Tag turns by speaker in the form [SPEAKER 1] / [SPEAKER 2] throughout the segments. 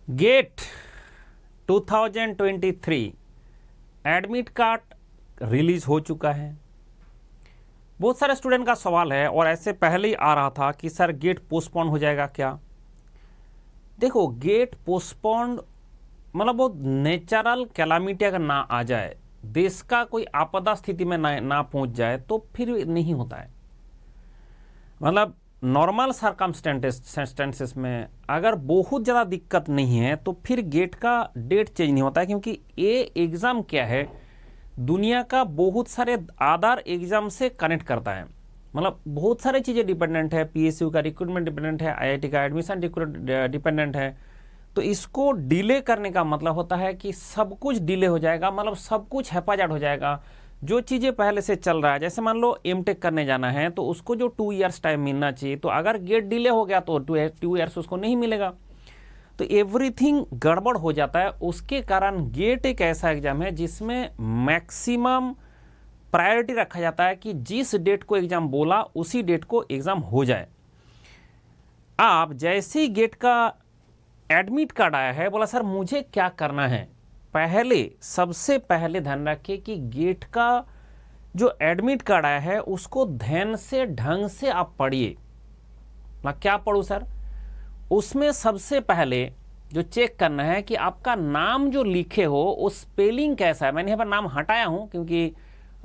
[SPEAKER 1] Gate 2023 admit card release हो चुका है। बहुत सारे स्टूडेंट का सवाल है और ऐसे पहले ही आ रहा था कि सर गेट पोस्टपोन हो जाएगा क्या। देखो, गेट पोस्टपोन मतलब वो नेचुरल कैलामिटी अगर ना आ जाए, देश का कोई आपदा स्थिति में ना पहुंच जाए तो फिर नहीं होता है। मतलब नॉर्मल सर्कमस्टेंसेस में अगर बहुत ज़्यादा दिक्कत नहीं है तो फिर गेट का डेट चेंज नहीं होता है, क्योंकि ये एग्ज़ाम क्या है, दुनिया का बहुत सारे आधार एग्ज़ाम से कनेक्ट करता है। मतलब बहुत सारी चीज़ें डिपेंडेंट है, पीएसयू का रिक्रूटमेंट डिपेंडेंट है, आईआईटी का एडमिशन डिपेंडेंट है। तो इसको डिले करने का मतलब होता है कि सब कुछ डिले हो जाएगा, मतलब सब कुछ हेफाजत हो जाएगा। जो चीज़ें पहले से चल रहा है, जैसे मान लो एमटेक करने जाना है तो उसको जो 2 इयर्स टाइम मिलना चाहिए, तो अगर गेट डिले हो गया तो 2 इयर्स उसको नहीं मिलेगा। तो एवरीथिंग गड़बड़ हो जाता है। उसके कारण गेट एक ऐसा एग्जाम है जिसमें मैक्सिमम प्रायोरिटी रखा जाता है कि जिस डेट को एग्जाम बोला उसी डेट को एग्जाम हो जाए। आप जैसे ही गेट का एडमिट कार्ड आया है, बोला सर मुझे क्या करना है, सबसे पहले ध्यान रखिए कि गेट का जो एडमिट कार्ड आया है उसको ध्यान से ढंग से आप पढ़िए। मैं क्या पढ़ूं सर? उसमें सबसे पहले जो चेक करना है कि आपका नाम जो लिखे हो वो स्पेलिंग कैसा है। मैंने यहाँ पर नाम हटाया हूँ क्योंकि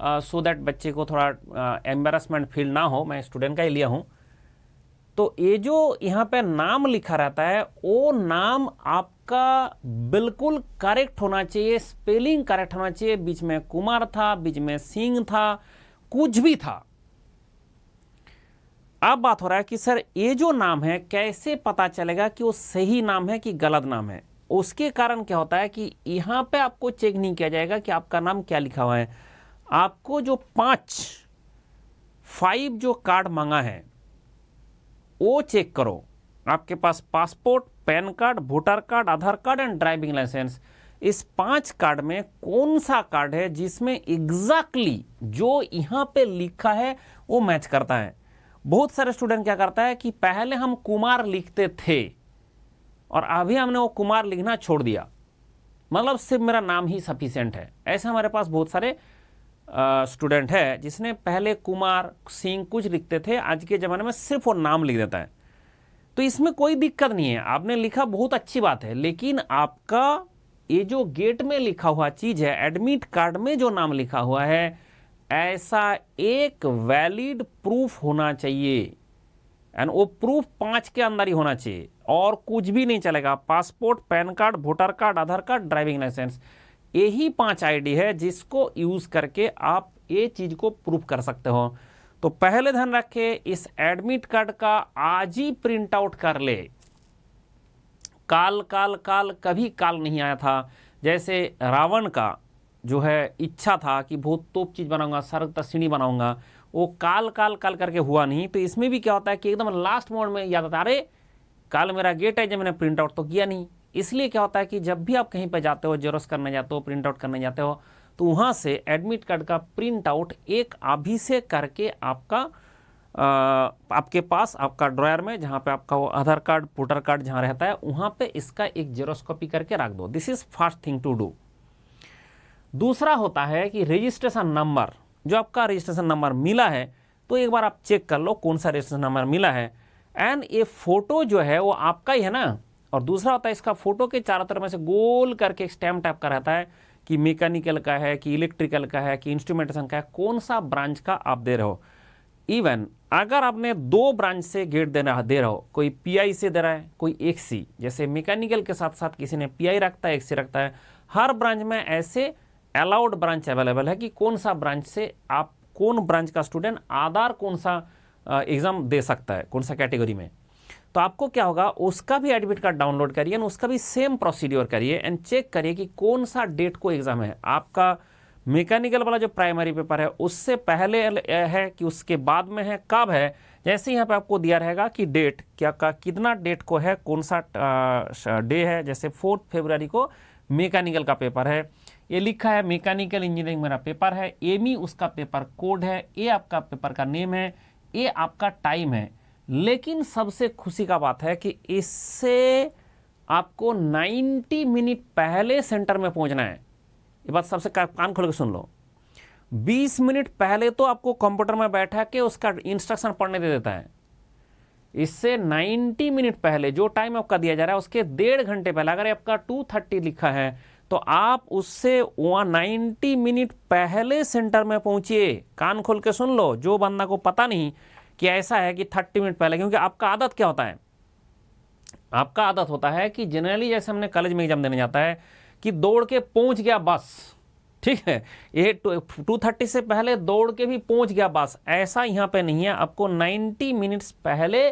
[SPEAKER 1] सो दैट बच्चे को थोड़ा एम्बेरसमेंट फील ना हो, मैं स्टूडेंट का ही लिया हूँ। तो ये जो यहाँ पे नाम लिखा रहता है वो नाम आपका बिल्कुल करेक्ट होना चाहिए, स्पेलिंग करेक्ट होना चाहिए। बीच में कुमार था, बीच में सिंह था, कुछ भी था। अब बात हो रहा है कि सर ये जो नाम है कैसे पता चलेगा कि वो सही नाम है कि गलत नाम है। उसके कारण क्या होता है कि यहाँ पे आपको चेक नहीं किया जाएगा कि आपका नाम क्या लिखा हुआ है। आपको जो 5 जो कार्ड मांगा है वो चेक करो। आपके पास passport, pan card, voter card, Aadhaar card and driving licence, इस 5 कार्ड में कौन सा कार्ड है जिसमें एग्जैक्टली जो यहाँ पे लिखा है वो मैच करता है। बहुत सारे स्टूडेंट क्या करता है कि पहले हम कुमार लिखते थे और अभी हमने वो कुमार लिखना छोड़ दिया, मतलब सिर्फ मेरा नाम ही सफिशिएंट है। ऐसा हमारे पास बहुत सारे स्टूडेंट है जिसने पहले कुमार, सिंह कुछ लिखते थे, आज के ज़माने में सिर्फ वो नाम लिख देता है। तो इसमें कोई दिक्कत नहीं है, आपने लिखा बहुत अच्छी बात है, लेकिन आपका ये जो गेट में लिखा हुआ चीज़ है, एडमिट कार्ड में जो नाम लिखा हुआ है, ऐसा एक वैलिड प्रूफ होना चाहिए। एंड वो प्रूफ 5 के अंदर ही होना चाहिए और कुछ भी नहीं चलेगा। Passport, pan card, voter card, Aadhaar card, driving licence, यही 5 आईडी है जिसको यूज करके आप ये चीज को प्रूफ कर सकते हो। तो पहले ध्यान रखें, इस एडमिट कार्ड का आज ही प्रिंट आउट कर ले। काल कभी काल नहीं आया था। जैसे रावण का जो है इच्छा था कि बहुत तोप चीज बनाऊंगा, सर्ग तस्वीनी बनाऊंगा, वो काल करके हुआ नहीं। तो इसमें भी क्या होता है कि एकदम लास्ट मोड में याद आता, अरे काल मेरा गेट है, जब मैंने प्रिंट आउट तो किया नहीं। इसलिए क्या होता है कि जब भी आप कहीं पर जाते हो, जेरोक्स करने जाते हो, प्रिंट आउट करने जाते हो, तो वहाँ से एडमिट कार्ड का प्रिंट आउट एक अभी से करके आपके पास आपका ड्रॉयर में, जहाँ पे आपका वो आधार कार्ड, वोटर कार्ड जहाँ रहता है, वहाँ पे इसका एक जेरोक्स कॉपी करके रख दो। This is first thing to do. दूसरा होता है कि रजिस्ट्रेशन नंबर, जो आपका रजिस्ट्रेशन नंबर मिला है तो एक बार आप चेक कर लो कौन सा रजिस्ट्रेशन नंबर मिला है। एंड ये फोटो जो है वो आपका ही है ना। और दूसरा होता है इसका फोटो के चारों तरफ में से गोल करके एक स्टैम्प टाइप का रहता है कि मैकेनिकल का है कि इलेक्ट्रिकल का है कि इंस्ट्रूमेंटेशन का है, कौन सा ब्रांच का आप दे रहे हो। इवन अगर आपने 2 ब्रांच से गेट दे रहे हो, कोई पीआई से दे रहा है, कोई एक्सी, जैसे मैकेनिकल के साथ साथ किसी ने पीआई रखता है, एक्सी रखता है, हर ब्रांच में ऐसे अलाउड ब्रांच अवेलेबल है कि कौन सा ब्रांच से आप, कौन ब्रांच का स्टूडेंट आधार कौन सा एग्जाम दे सकता है, कौन सा कैटेगरी में। तो आपको क्या होगा, उसका भी एडमिट कार्ड डाउनलोड करिए, उसका भी सेम प्रोसीड्योर करिए एंड चेक करिए कि कौन सा डेट को एग्जाम है। आपका मैकेनिकल वाला जो प्राइमरी पेपर है उससे पहले है कि उसके बाद में है, कब है। जैसे यहाँ पे आपको दिया रहेगा कि डेट क्या का कितना डेट को है, कौन सा डे है। जैसे 4 फरवरी को मैकेनिकल का पेपर है, ये लिखा है मैकेनिकल इंजीनियरिंग मेरा पेपर है, एमी उसका पेपर कोड है, ये आपका पेपर का नेम है, ये आपका टाइम है। लेकिन सबसे खुशी का बात है कि इससे आपको 90 मिनट पहले सेंटर में पहुंचना है। ये बात सबसे कान खोल के सुन लो। 20 मिनट पहले तो आपको कंप्यूटर में बैठा के उसका इंस्ट्रक्शन पढ़ने दे देता है। इससे 90 मिनट पहले जो टाइम आपका दिया जा रहा है उसके 1.5 घंटे पहले, अगर आपका 2:30 लिखा है तो आप उससे 90 मिनट पहले सेंटर में पहुंचिए। कान खोल के सुन लो, जो बंदा को पता नहीं कि ऐसा है कि 30 मिनट पहले, क्योंकि आपका आदत क्या होता है, आपका आदत होता है कि जनरली जैसे हमने कॉलेज में एग्जाम देने जाता है कि दौड़ के पहुंच गया बस, ठीक है, ये 2:30 से पहले दौड़ के भी पहुंच गया बस, ऐसा यहां पे नहीं है। आपको 90 मिनट्स पहले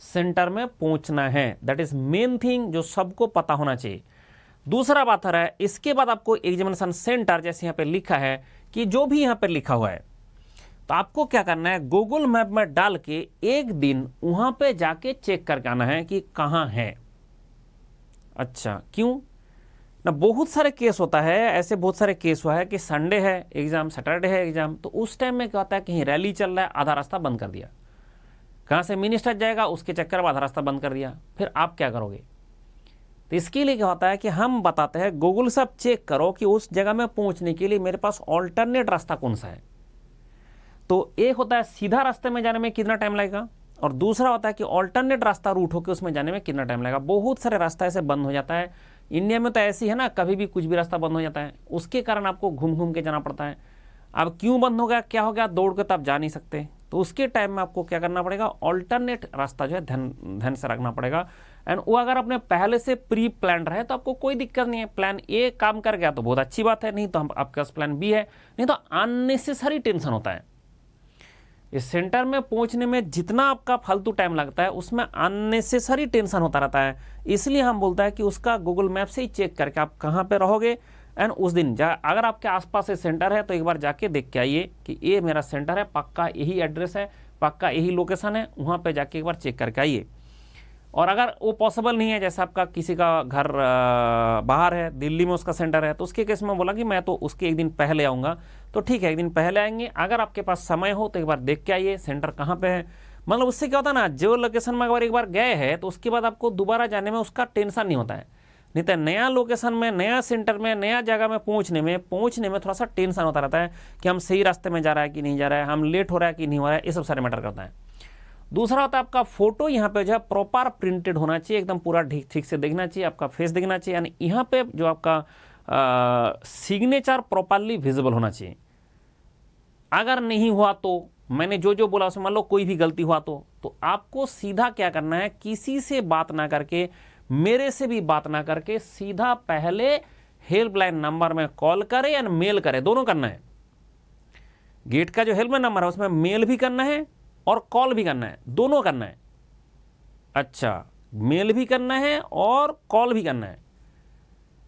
[SPEAKER 1] सेंटर में पहुंचना है। दैट इज मेन थिंग जो सबको पता होना चाहिए। दूसरा बात आ रहा है, इसके बाद आपको एग्जामिनेशन सेंटर जैसे यहां पे लिखा है कि जो भी यहां पे लिखा हुआ है, तो आपको क्या करना है, गूगल मैप में डाल के एक दिन वहां पे जाके चेक करके आना है कि कहां है। अच्छा, क्यों ना, बहुत सारे केस होता है, ऐसे बहुत सारे केस हुआ है कि संडे है एग्जाम, सैटरडे है एग्जाम, तो उस टाइम में क्या होता है, कहीं रैली चल रहा है, आधा रास्ता बंद कर दिया, कहां से मिनिस्टर जाएगा उसके चक्कर में आधा रास्ता बंद कर दिया, फिर आप क्या करोगे। तो इसके लिए क्या होता है कि हम बताते हैं गूगल से आप चेक करो कि उस जगह में पहुंचने के लिए मेरे पास ऑल्टरनेट रास्ता कौन सा है। तो एक होता है सीधा रास्ते में जाने में कितना टाइम लगेगा, और दूसरा होता है कि ऑल्टरनेट रास्ता रूट होकर उसमें जाने में कितना टाइम लगेगा। बहुत सारे रास्ता ऐसे बंद हो जाता है, इंडिया में तो ऐसी है ना, कभी भी कुछ भी रास्ता बंद हो जाता है, उसके कारण आपको घूम घूम के जाना पड़ता है। अब क्यों बंद हो गया, क्या हो गया, दौड़ के तो आप जा नहीं सकते, तो उसके टाइम में आपको क्या करना पड़ेगा, ऑल्टरनेट रास्ता जो है ध्यान से रखना पड़ेगा। एंड वो अगर अपने पहले से प्री प्लान रहे तो आपको कोई दिक्कत नहीं है, प्लान ए काम कर गया तो बहुत अच्छी बात है, नहीं तो हम आपके पास प्लान बी है, नहीं तो अननेसेसरी टेंशन होता है। इस सेंटर में पहुंचने में जितना आपका फालतू टाइम लगता है उसमें अननेसेसरी टेंशन होता रहता है। इसलिए हम बोलते हैं कि उसका गूगल मैप से ही चेक करके आप कहाँ पे रहोगे, एंड उस दिन अगर आपके आसपास से सेंटर है तो एक बार जाके देख के आइए कि ये मेरा सेंटर है, पक्का यही एड्रेस है, पक्का यही लोकेशन है, वहाँ पे जाके एक बार चेक करके आइए। और अगर वो पॉसिबल नहीं है, जैसे आपका किसी का घर बाहर है, दिल्ली में उसका सेंटर है, तो उसके केस में बोला कि मैं तो उसके एक दिन पहले आऊँगा, तो ठीक है, एक दिन पहले आएंगे। अगर आपके पास समय हो तो एक बार देख के आइए सेंटर कहाँ पे है। मतलब उससे क्या होता है ना, जो लोकेशन में अगर एक बार गए हैं तो उसके बाद आपको दोबारा जाने में उसका टेंशन नहीं होता है। नहीं तो नया लोकेशन में, नया सेंटर में, नया जगह में पहुँचने में थोड़ा सा टेंशन होता रहता है कि हम सही रास्ते में जा रहा है कि नहीं जा रहा है, हम लेट हो रहा है कि नहीं हो रहा है, ये सब सारे मैटर करता है। दूसरा होता है आपका फोटो यहाँ पे जो है प्रॉपर प्रिंटेड होना चाहिए, एकदम पूरा ठीक से देखना चाहिए, आपका फेस देखना चाहिए, यानी यहाँ पे जो आपका सिग्नेचर प्रॉपरली विजिबल होना चाहिए। अगर नहीं हुआ तो मैंने जो बोला उसमें मान लो कोई भी गलती हुआ तो आपको सीधा क्या करना है, किसी से बात ना करके, मेरे से भी बात ना करके, सीधा पहले हेल्पलाइन नंबर में कॉल करे या मेल करे, दोनों करना है। गेट का जो हेल्पलाइन नंबर है उसमें मेल भी करना है और कॉल भी करना है, दोनों करना है। अच्छा, मेल भी करना है और कॉल भी करना है।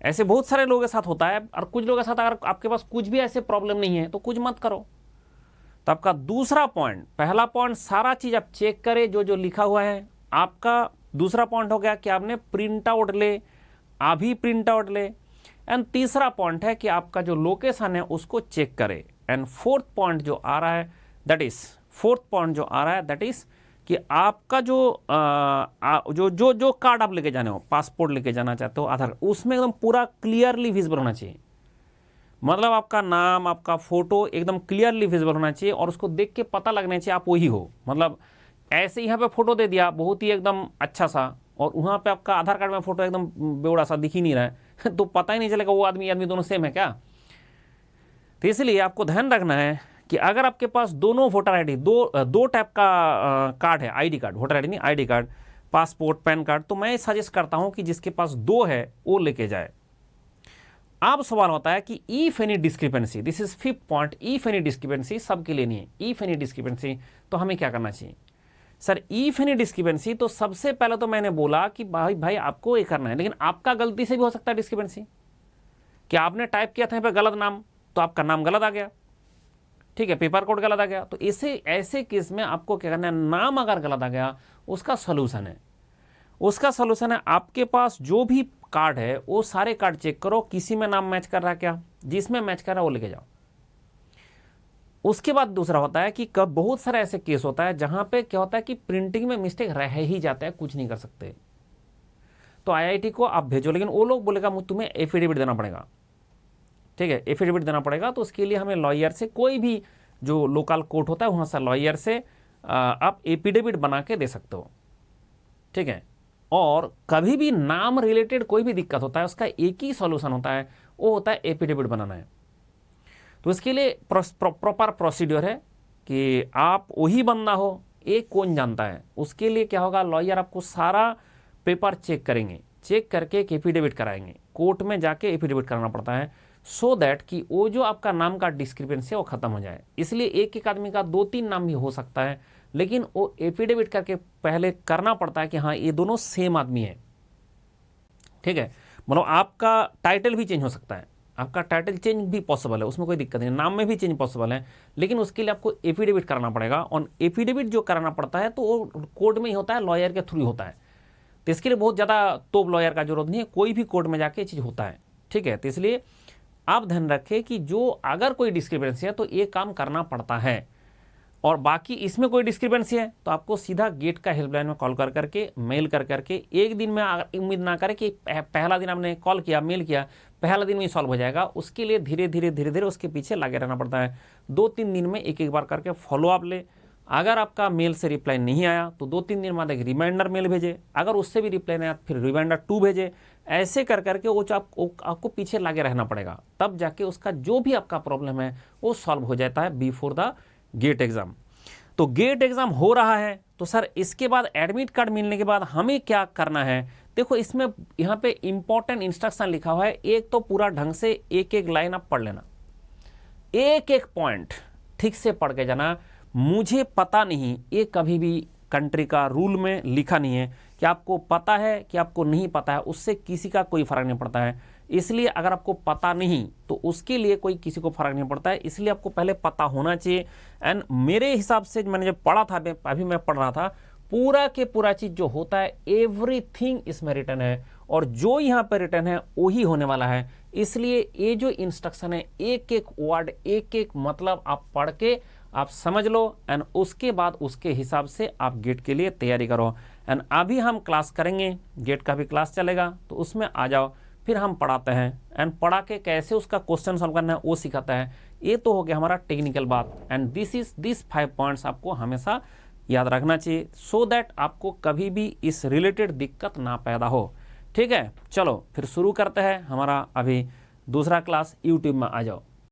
[SPEAKER 1] ऐसे बहुत सारे लोगों के साथ होता है, और कुछ लोगों के साथ अगर आपके पास कुछ भी ऐसे प्रॉब्लम नहीं है तो कुछ मत करो। तो आपका दूसरा पॉइंट, पहला पॉइंट सारा चीज आप चेक करें जो लिखा हुआ है आपका। दूसरा पॉइंट हो गया कि आपने प्रिंट आउट ले, अभी प्रिंट आउट ले। एंड तीसरा पॉइंट है कि आपका जो लोकेशन है उसको चेक करें। एंड फोर्थ पॉइंट जो आ रहा है दैट इज कि आपका जो कार्ड आप लेके जाने हो, पासपोर्ट लेके जाना चाहते हो, आधार, उसमें एकदम पूरा क्लियरली विजिबल होना चाहिए। मतलब आपका नाम, आपका फोटो एकदम क्लियरली विजिबल होना चाहिए, और उसको देख के पता लगना चाहिए आप वही हो। मतलब ऐसे यहाँ पे फोटो दे दिया बहुत ही एकदम अच्छा सा, और वहाँ पे आपका आधार कार्ड में फोटो एकदम बेवड़ा सा दिख ही नहीं रहा है तो पता ही नहीं चलेगा वो आदमी दोनों सेम है क्या। तो इसलिए आपको ध्यान रखना है कि अगर आपके पास दोनों वोटर आईडी, दो टाइप का कार्ड है, आईडी कार्ड, वोटर आईडी नहीं, ID card, passport, pan card, तो मैं सजेस्ट करता हूं कि जिसके पास दो है वो लेके जाए। अब सवाल होता है कि if any discrepancy, this is fifth point, if any discrepancy सबके लिए नहीं है। इफ एनी डिस्क्रिपेंसी तो हमें क्या करना चाहिए सर, इफ एनी डिस्क्रिपेंसी, तो सबसे पहले तो मैंने बोला कि भाई आपको ये करना है, लेकिन आपका गलती से भी हो सकता है डिस्क्रिपेंसी, कि आपने टाइप किया था यहाँ पे गलत नाम, तो आपका नाम गलत आ गया, ठीक है, पेपर कोड गलत आ गया। तो ऐसे केस में आपको क्या करना है, नाम अगर गलत आ गया उसका सोल्यूशन है, आपके पास जो भी कार्ड है वो सारे कार्ड चेक करो, किसी में नाम मैच कर रहा है क्या, जिसमें मैच कर रहा है वो लेके जाओ। उसके बाद दूसरा होता है कि कब बहुत सारे ऐसे केस होता है जहां पे क्या होता है कि प्रिंटिंग में मिस्टेक रह ही जाता है, कुछ नहीं कर सकते। तो आईआईटी को आप भेजो, लेकिन वो लोग बोलेगा तुम्हें एफिडेविट देना पड़ेगा, ठीक है, एफिडेविट देना पड़ेगा। तो उसके लिए हमें लॉयर से, कोई भी जो लोकल कोर्ट होता है वहाँ से लॉयर से आप एफिडेविट बना के दे सकते हो, ठीक है। और कभी भी नाम रिलेटेड कोई भी दिक्कत होता है उसका एक ही सॉल्यूशन होता है, वो होता है एफिडेविट बनाना है। तो इसके लिए प्रॉपर प्रोसीड्योर है कि आप वही बंदा हो, एक कौन जानता है। उसके लिए क्या होगा, लॉयर आपको सारा पेपर चेक करेंगे, चेक करके एक एफिडेविट कराएंगे, कोर्ट में जाके एफिडेविट कराना पड़ता है, सो दैट कि वो जो आपका नाम का डिस्क्रिपेंसी है वो खत्म हो जाए। इसलिए एक एक आदमी का 2-3 नाम भी हो सकता है, लेकिन वो एफिडेविट करके पहले करना पड़ता है कि हाँ ये दोनों सेम आदमी है, ठीक है। मतलब आपका टाइटल भी चेंज हो सकता है, आपका टाइटल चेंज भी पॉसिबल है, उसमें कोई दिक्कत नहीं, नाम में भी चेंज पॉसिबल है, लेकिन उसके लिए आपको एफिडेविट कराना पड़ेगा। और एफिडेविट जो कराना पड़ता है तो वो कोर्ट में ही होता है, लॉयर के थ्रू होता है। तो इसके लिए बहुत ज़्यादा तोप लॉयर का जरूरत नहीं है, कोई भी कोर्ट में जाके ये चीज़ होता है, ठीक है। तो इसलिए आप ध्यान रखें कि जो अगर कोई डिस्क्रिपेंसी है तो ये काम करना पड़ता है, और बाकी इसमें कोई डिस्क्रिपेंसी है तो आपको सीधा गेट का हेल्पलाइन में कॉल कर करके, मेल कर करके, एक दिन में उम्मीद ना करें कि पहला दिन आपने कॉल किया, मेल किया, पहला दिन में ही सॉल्व हो जाएगा। उसके लिए धीरे धीरे उसके पीछे लगे रहना पड़ता है। 2-3 दिन में एक बार करके फॉलोअप ले। अगर आपका मेल से रिप्लाई नहीं आया तो 2-3 दिन बाद एक रिमाइंडर मेल भेजे, अगर उससे भी रिप्लाई नहीं आया फिर रिमाइंडर 2 भेजे। ऐसे कर करके वो आपको पीछे लगे रहना पड़ेगा, तब जाके उसका जो भी आपका प्रॉब्लम है वो सॉल्व हो जाता है बिफोर द गेट एग्जाम। तो गेट एग्जाम हो रहा है, तो सर इसके बाद एडमिट कार्ड मिलने के बाद हमें क्या करना है। देखो इसमें यहाँ पे इंपॉर्टेंट इंस्ट्रक्शन लिखा हुआ है। एक तो पूरा ढंग से एक एक लाइन आप पढ़ लेना, एक एक पॉइंट ठीक से पढ़ के जाना। मुझे पता नहीं, ये कभी भी कंट्री का रूल में लिखा नहीं है कि आपको पता है कि आपको नहीं पता है, उससे किसी का कोई फर्क नहीं पड़ता है। इसलिए अगर आपको पता नहीं तो उसके लिए कोई किसी को फर्क नहीं पड़ता है, इसलिए आपको पहले पता होना चाहिए। एंड मेरे हिसाब से मैंने जब पढ़ा था, अभी मैं पढ़ रहा था, पूरा के पूरा चीज जो होता है एवरीथिंग इसमें रिटर्न है, और जो यहाँ पर रिटर्न है वही होने वाला है। इसलिए ये जो इंस्ट्रक्शन है, एक एक वर्ड, एक एक मतलब आप पढ़ के आप समझ लो, एंड उसके बाद उसके हिसाब से आप गेट के लिए तैयारी करो। एंड अभी हम क्लास करेंगे, गेट का भी क्लास चलेगा, तो उसमें आ जाओ, फिर हम पढ़ाते हैं एंड पढ़ा के कैसे उसका क्वेश्चन सॉल्व करना है वो सिखाता है। ये तो हो गया हमारा टेक्निकल बात। एंड दिस 5 पॉइंट्स आपको हमेशा याद रखना चाहिए, सो दैट आपको कभी भी इस रिलेटेड दिक्कत ना पैदा हो, ठीक है। चलो फिर शुरू करते हैं हमारा अभी दूसरा क्लास। यूट्यूब में आ जाओ।